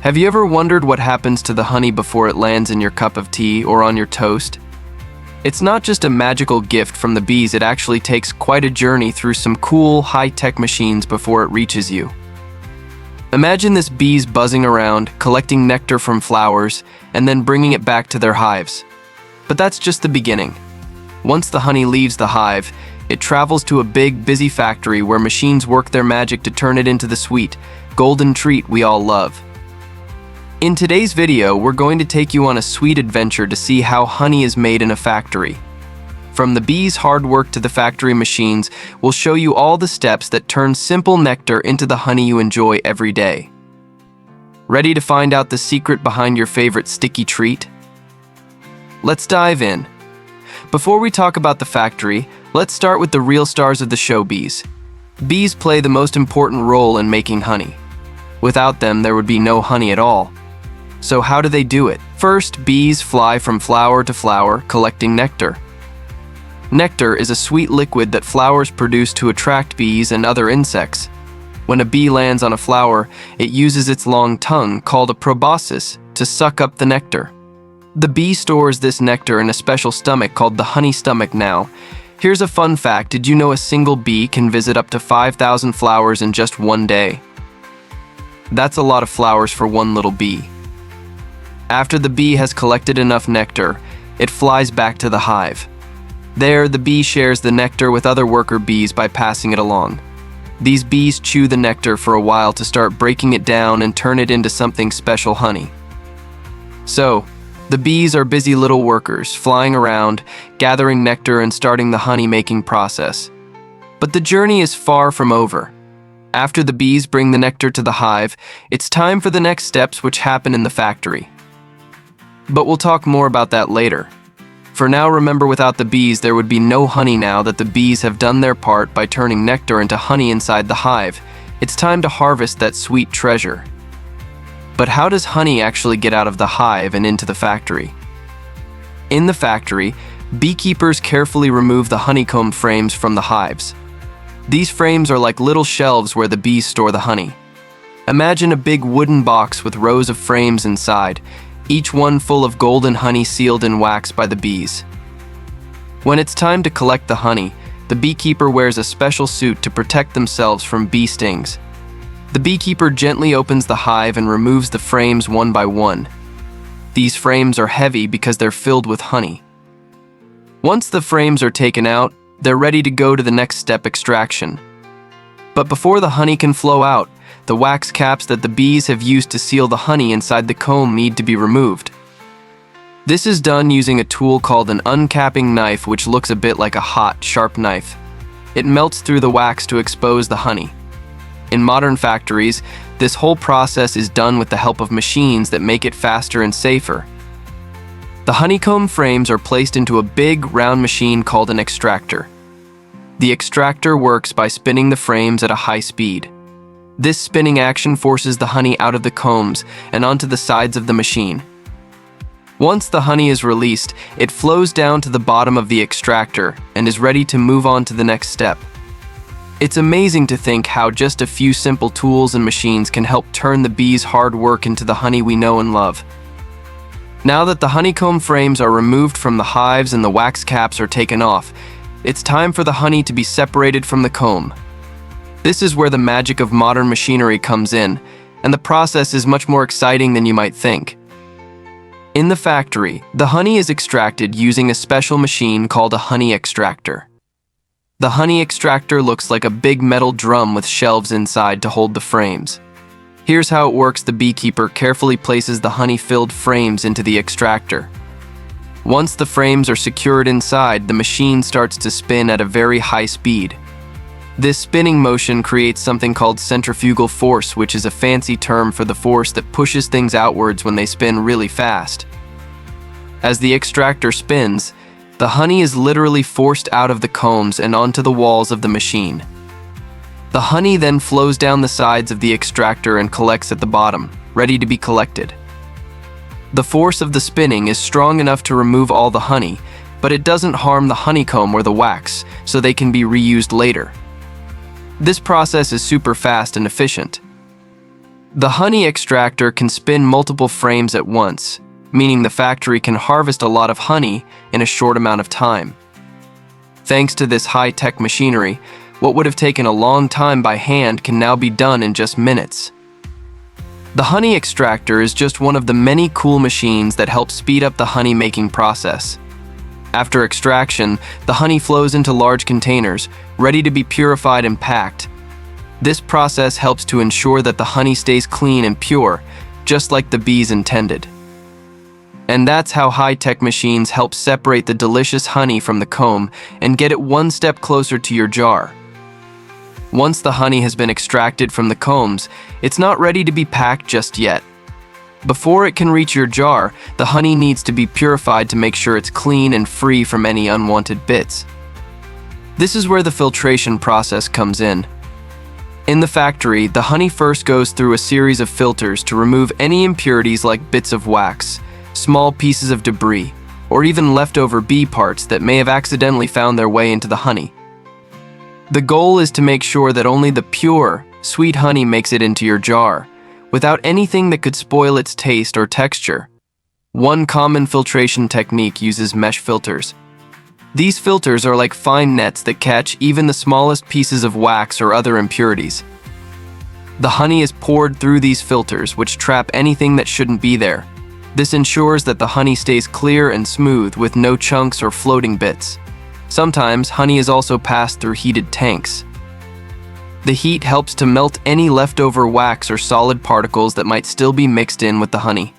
Have you ever wondered what happens to the honey before it lands in your cup of tea or on your toast? It's not just a magical gift from the bees, it actually takes quite a journey through some cool, high-tech machines before it reaches you. Imagine this bees buzzing around, collecting nectar from flowers, and then bringing it back to their hives. But that's just the beginning. Once the honey leaves the hive, it travels to a big, busy factory where machines work their magic to turn it into the sweet, golden treat we all love. In today's video, we're going to take you on a sweet adventure to see how honey is made in a factory. From the bees' hard work to the factory machines, we'll show you all the steps that turn simple nectar into the honey you enjoy every day. Ready to find out the secret behind your favorite sticky treat? Let's dive in. Before we talk about the factory, let's start with the real stars of the show, bees. Bees play the most important role in making honey. Without them, there would be no honey at all. So how do they do it? First, bees fly from flower to flower, collecting nectar. Nectar is a sweet liquid that flowers produce to attract bees and other insects. When a bee lands on a flower, it uses its long tongue, called a proboscis, to suck up the nectar. The bee stores this nectar in a special stomach called the honey stomach. Now, here's a fun fact. Did you know a single bee can visit up to 5,000 flowers in just one day? That's a lot of flowers for one little bee. After the bee has collected enough nectar, it flies back to the hive. There, the bee shares the nectar with other worker bees by passing it along. These bees chew the nectar for a while to start breaking it down and turn it into something special, honey. So, the bees are busy little workers, flying around, gathering nectar and starting the honey-making process. But the journey is far from over. After the bees bring the nectar to the hive, it's time for the next steps, which happen in the factory. But we'll talk more about that later. For now, remember, without the bees, there would be no honey. Now that the bees have done their part by turning nectar into honey inside the hive, it's time to harvest that sweet treasure. But how does honey actually get out of the hive and into the factory? In the factory, beekeepers carefully remove the honeycomb frames from the hives. These frames are like little shelves where the bees store the honey. Imagine a big wooden box with rows of frames inside, each one full of golden honey sealed in wax by the bees. When it's time to collect the honey, the beekeeper wears a special suit to protect themselves from bee stings. The beekeeper gently opens the hive and removes the frames one by one. These frames are heavy because they're filled with honey. Once the frames are taken out, they're ready to go to the next step, extraction. But before the honey can flow out, the wax caps that the bees have used to seal the honey inside the comb need to be removed. This is done using a tool called an uncapping knife, which looks a bit like a hot, sharp knife. It melts through the wax to expose the honey. In modern factories, this whole process is done with the help of machines that make it faster and safer. The honeycomb frames are placed into a big, round machine called an extractor. The extractor works by spinning the frames at a high speed. This spinning action forces the honey out of the combs and onto the sides of the machine. Once the honey is released, it flows down to the bottom of the extractor and is ready to move on to the next step. It's amazing to think how just a few simple tools and machines can help turn the bees' hard work into the honey we know and love. Now that the honeycomb frames are removed from the hives and the wax caps are taken off, it's time for the honey to be separated from the comb. This is where the magic of modern machinery comes in, and the process is much more exciting than you might think. In the factory, the honey is extracted using a special machine called a honey extractor. The honey extractor looks like a big metal drum with shelves inside to hold the frames. Here's how it works. The beekeeper carefully places the honey-filled frames into the extractor. Once the frames are secured inside, the machine starts to spin at a very high speed. This spinning motion creates something called centrifugal force, which is a fancy term for the force that pushes things outwards when they spin really fast. As the extractor spins, the honey is literally forced out of the combs and onto the walls of the machine. The honey then flows down the sides of the extractor and collects at the bottom, ready to be collected. The force of the spinning is strong enough to remove all the honey, but it doesn't harm the honeycomb or the wax, so they can be reused later. This process is super fast and efficient. The honey extractor can spin multiple frames at once, meaning the factory can harvest a lot of honey in a short amount of time. Thanks to this high-tech machinery, what would have taken a long time by hand can now be done in just minutes. The honey extractor is just one of the many cool machines that help speed up the honey-making process. After extraction, the honey flows into large containers, ready to be purified and packed. This process helps to ensure that the honey stays clean and pure, just like the bees intended. And that's how high-tech machines help separate the delicious honey from the comb and get it one step closer to your jar. Once the honey has been extracted from the combs, it's not ready to be packed just yet. Before it can reach your jar, the honey needs to be purified to make sure it's clean and free from any unwanted bits. This is where the filtration process comes in. In the factory, the honey first goes through a series of filters to remove any impurities like bits of wax, small pieces of debris, or even leftover bee parts that may have accidentally found their way into the honey. The goal is to make sure that only the pure, sweet honey makes it into your jar, without anything that could spoil its taste or texture. One common filtration technique uses mesh filters. These filters are like fine nets that catch even the smallest pieces of wax or other impurities. The honey is poured through these filters, which trap anything that shouldn't be there. This ensures that the honey stays clear and smooth with no chunks or floating bits. Sometimes, honey is also passed through heated tanks. The heat helps to melt any leftover wax or solid particles that might still be mixed in with the honey.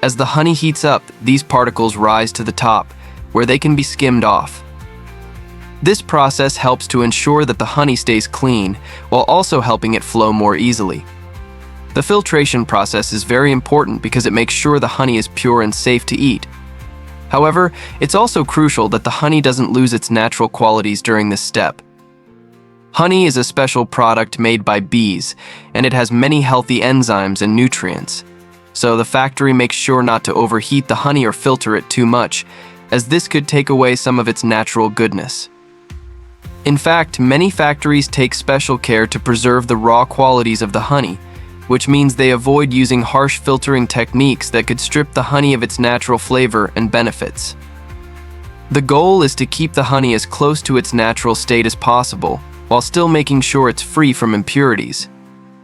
As the honey heats up, these particles rise to the top, where they can be skimmed off. This process helps to ensure that the honey stays clean, while also helping it flow more easily. The filtration process is very important because it makes sure the honey is pure and safe to eat. However, it's also crucial that the honey doesn't lose its natural qualities during this step. Honey is a special product made by bees, and it has many healthy enzymes and nutrients. So the factory makes sure not to overheat the honey or filter it too much, as this could take away some of its natural goodness. In fact, many factories take special care to preserve the raw qualities of the honey, which means they avoid using harsh filtering techniques that could strip the honey of its natural flavor and benefits. The goal is to keep the honey as close to its natural state as possible, while still making sure it's free from impurities.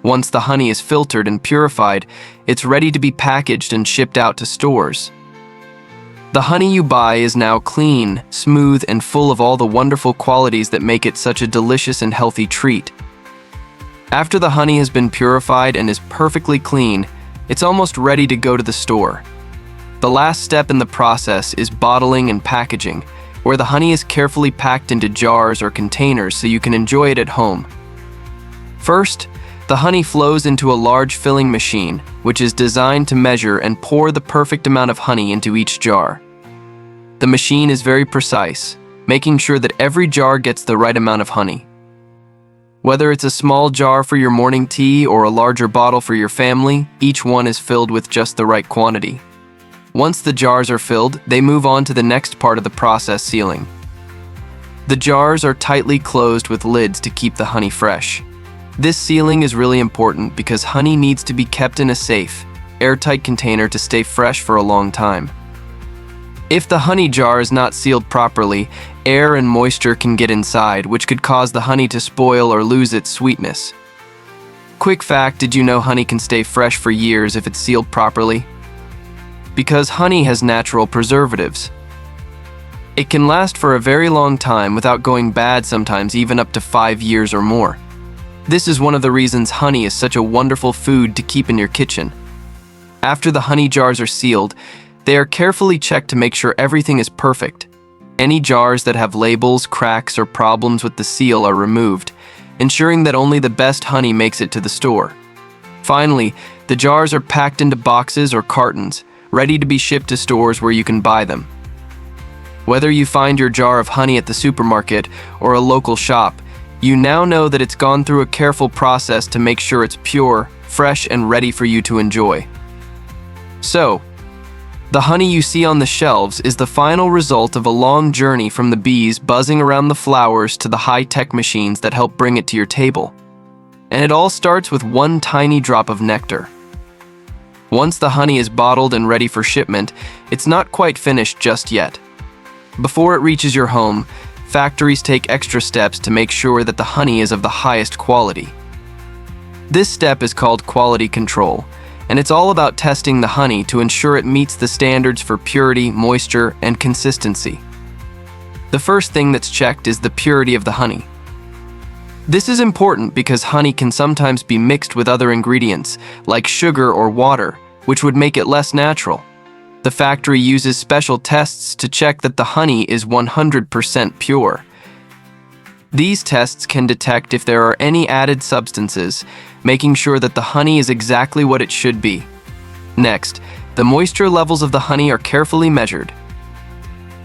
Once the honey is filtered and purified, it's ready to be packaged and shipped out to stores. The honey you buy is now clean, smooth, and full of all the wonderful qualities that make it such a delicious and healthy treat. After the honey has been purified and is perfectly clean, it's almost ready to go to the store. The last step in the process is bottling and packaging, where the honey is carefully packed into jars or containers so you can enjoy it at home. First, the honey flows into a large filling machine, which is designed to measure and pour the perfect amount of honey into each jar. The machine is very precise, making sure that every jar gets the right amount of honey. Whether it's a small jar for your morning tea or a larger bottle for your family, each one is filled with just the right quantity. Once the jars are filled, they move on to the next part of the process, sealing. The jars are tightly closed with lids to keep the honey fresh. This sealing is really important because honey needs to be kept in a safe, airtight container to stay fresh for a long time. If the honey jar is not sealed properly, air and moisture can get inside, which could cause the honey to spoil or lose its sweetness. Quick fact, did you know honey can stay fresh for years if it's sealed properly? Because honey has natural preservatives. It can last for a very long time without going bad, sometimes even up to 5 years or more. This is one of the reasons honey is such a wonderful food to keep in your kitchen. After the honey jars are sealed, they are carefully checked to make sure everything is perfect. Any jars that have labels, cracks, or problems with the seal are removed, ensuring that only the best honey makes it to the store. Finally, the jars are packed into boxes or cartons, ready to be shipped to stores where you can buy them. Whether you find your jar of honey at the supermarket or a local shop, you now know that it's gone through a careful process to make sure it's pure, fresh, and ready for you to enjoy. So, the honey you see on the shelves is the final result of a long journey from the bees buzzing around the flowers to the high-tech machines that help bring it to your table. And it all starts with one tiny drop of nectar. Once the honey is bottled and ready for shipment, it's not quite finished just yet. Before it reaches your home, factories take extra steps to make sure that the honey is of the highest quality. This step is called quality control, and it's all about testing the honey to ensure it meets the standards for purity, moisture, and consistency. The first thing that's checked is the purity of the honey. This is important because honey can sometimes be mixed with other ingredients, like sugar or water, which would make it less natural. The factory uses special tests to check that the honey is 100% pure. These tests can detect if there are any added substances, making sure that the honey is exactly what it should be. Next, the moisture levels of the honey are carefully measured.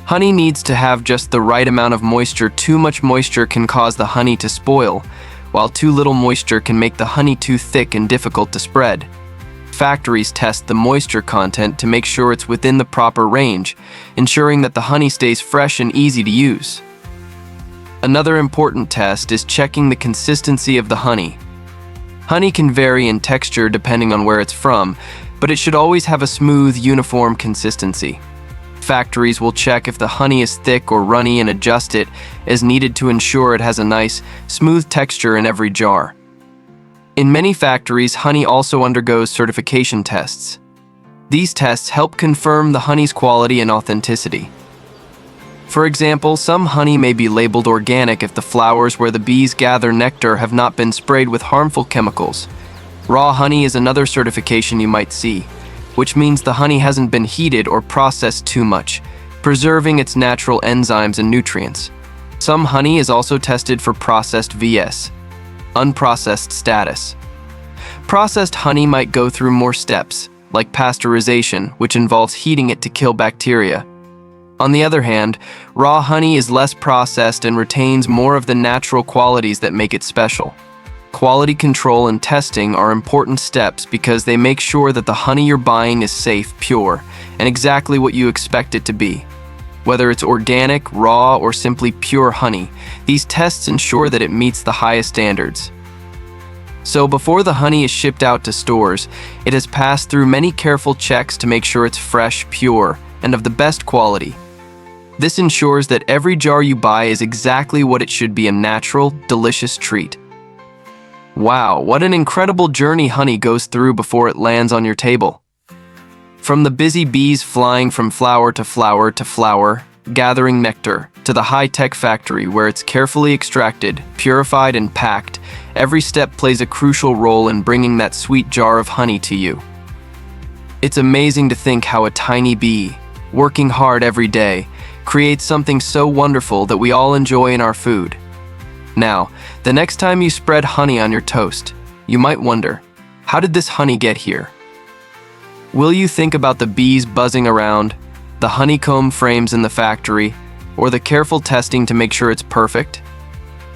Honey needs to have just the right amount of moisture. Too much moisture can cause the honey to spoil, while too little moisture can make the honey too thick and difficult to spread. Factories test the moisture content to make sure it's within the proper range, ensuring that the honey stays fresh and easy to use. Another important test is checking the consistency of the honey. Honey can vary in texture depending on where it's from, but it should always have a smooth, uniform consistency. Factories will check if the honey is thick or runny and adjust it as needed to ensure it has a nice, smooth texture in every jar. In many factories, honey also undergoes certification tests. These tests help confirm the honey's quality and authenticity. For example, some honey may be labeled organic if the flowers where the bees gather nectar have not been sprayed with harmful chemicals. Raw honey is another certification you might see, which means the honey hasn't been heated or processed too much, preserving its natural enzymes and nutrients. Some honey is also tested for processed vs. unprocessed status. Processed honey might go through more steps, like pasteurization, which involves heating it to kill bacteria. On the other hand, raw honey is less processed and retains more of the natural qualities that make it special. Quality control and testing are important steps because they make sure that the honey you're buying is safe, pure, and exactly what you expect it to be. Whether it's organic, raw, or simply pure honey, these tests ensure that it meets the highest standards. So before the honey is shipped out to stores, it has passed through many careful checks to make sure it's fresh, pure, and of the best quality. This ensures that every jar you buy is exactly what it should be, a natural, delicious treat. Wow, what an incredible journey honey goes through before it lands on your table. From the busy bees flying from flower to flower to flower, gathering nectar, to the high-tech factory where it's carefully extracted, purified, and packed, every step plays a crucial role in bringing that sweet jar of honey to you. It's amazing to think how a tiny bee, working hard every day, creates something so wonderful that we all enjoy in our food. Now, the next time you spread honey on your toast, you might wonder, how did this honey get here? Will you think about the bees buzzing around, the honeycomb frames in the factory, or the careful testing to make sure it's perfect?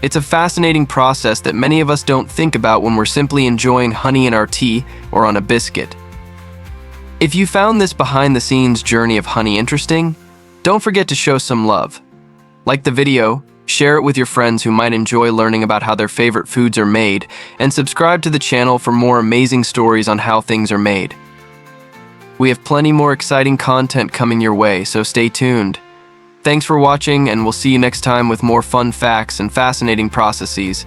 It's a fascinating process that many of us don't think about when we're simply enjoying honey in our tea or on a biscuit. If you found this behind-the-scenes journey of honey interesting, don't forget to show some love. Like the video, share it with your friends who might enjoy learning about how their favorite foods are made, and subscribe to the channel for more amazing stories on how things are made. We have plenty more exciting content coming your way, so stay tuned. Thanks for watching, and we'll see you next time with more fun facts and fascinating processes.